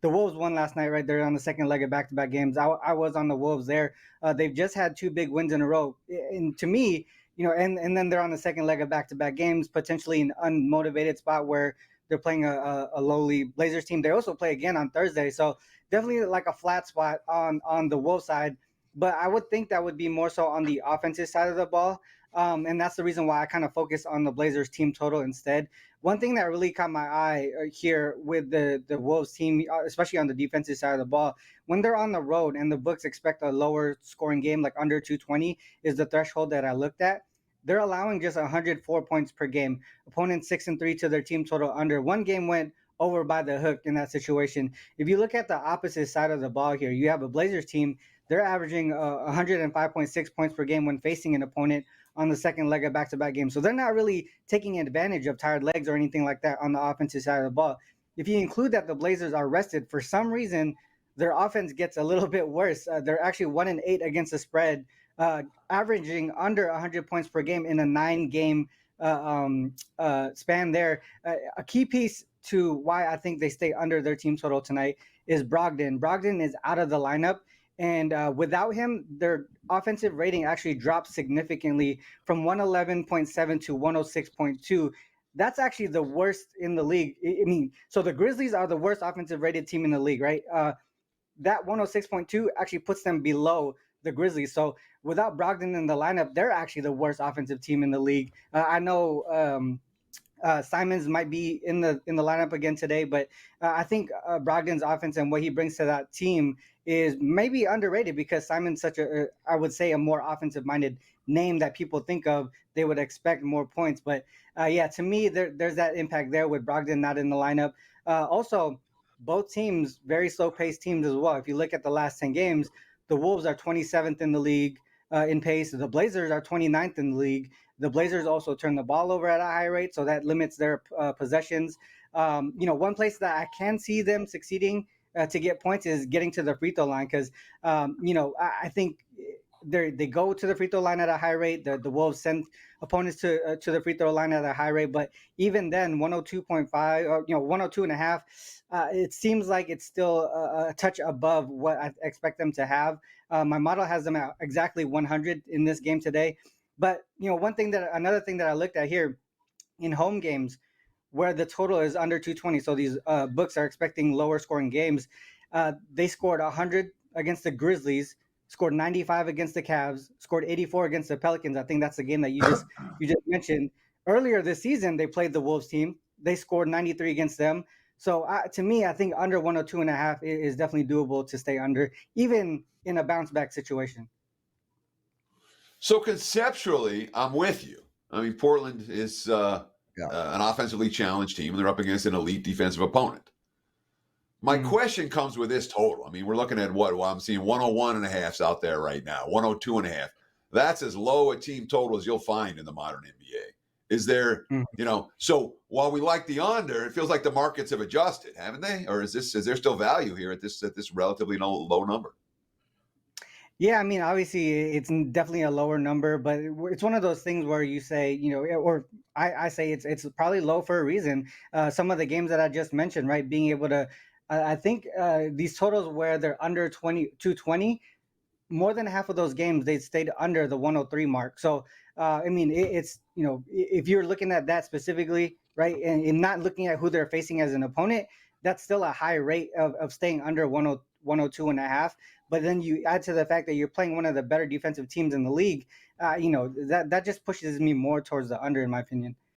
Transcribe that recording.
the Wolves won last night, right? They're on the second leg of back-to-back games. I was on the Wolves there. They've just had two big wins in a row. And to me, and then they're on the second leg of back-to-back games, potentially an unmotivated spot where they're playing a lowly Blazers team. They also play again on Thursday. So definitely like a flat spot on the Wolves side. But I would think that would be more so on the offensive side of the ball. And that's the reason why I kind of focus on the Blazers team total instead. One thing that really caught my eye here with the Wolves team, especially on the defensive side of the ball, when they're on the road and the books expect a lower scoring game, like under 220 is the threshold that I looked at. They're allowing just 104 points per game. Opponents 6-3 to their team total under. One game went over by the hook in that situation. If you look at the opposite side of the ball here, you have a Blazers team. They're averaging 105.6 points per game when facing an opponent on the second leg of back-to-back games. So they're not really taking advantage of tired legs or anything like that on the offensive side of the ball. If you include that the Blazers are rested, for some reason, their offense gets a little bit worse. They're actually 1-8 against the spread, averaging under 100 points per game in a 9-game span there. A key piece to why I think they stay under their team total tonight is Brogdon. Brogdon is out of the lineup. And without him, their offensive rating actually dropped significantly from 111.7 to 106.2. That's actually the worst in the league. I mean, so the Grizzlies are the worst offensive rated team in the league, right? That 106.2 actually puts them below the Grizzlies. So without Brogdon in the lineup, they're actually the worst offensive team in the league. I know Simons might be in the lineup again today, but I think Brogdon's offense and what he brings to that team is maybe underrated because Simon's such I would say, a more offensive-minded name that people think of. They would expect more points, but yeah, to me, there's that impact there with Brogdon not in the lineup. Also, both teams very slow-paced teams as well. If you look at the last 10 games, the Wolves are 27th in the league in pace. The Blazers are 29th in the league. The Blazers also turn the ball over at a high rate, so that limits their possessions. One place that I can see them succeeding to get points is getting to the free throw line because, I think they go to the free throw line at a high rate. The Wolves send opponents to the free throw line at a high rate, but even then, 102.5 or 102.5, it seems like it's still a touch above what I expect them to have. My model has them at exactly 100 in this game today. But another thing that I looked at here in home games where the total is under 220, so these books are expecting lower scoring games. They scored 100 against the Grizzlies, scored 95 against the Cavs, scored 84 against the Pelicans. I think that's the game that you just mentioned. Earlier this season, they played the Wolves team. They scored 93 against them. So to me, I think under 102.5 is definitely doable to stay under, even in a bounce back situation. So conceptually, I'm with you. I mean, Portland is an offensively challenged team, and they're up against an elite defensive opponent. My question comes with this total. I mean, we're looking at what? Well, I'm seeing 101.5s out there right now, 102.5. That's as low a team total as you'll find in the modern NBA. Is there, so while we like the under, it feels like the markets have adjusted, haven't they? Or is there still value here at this relatively low number? Yeah, I mean, obviously, it's definitely a lower number, but it's one of those things where you say, or I say it's probably low for a reason. Some of the games that I just mentioned, right, being able to, I think these totals where they're under 220, more than half of those games, they stayed under the 103 mark. So, I mean, it's, if you're looking at that specifically, right, and not looking at who they're facing as an opponent, that's still a high rate of staying under 102.5. But then you add to the fact that you're playing one of the better defensive teams in the league, that just pushes me more towards the under, in my opinion.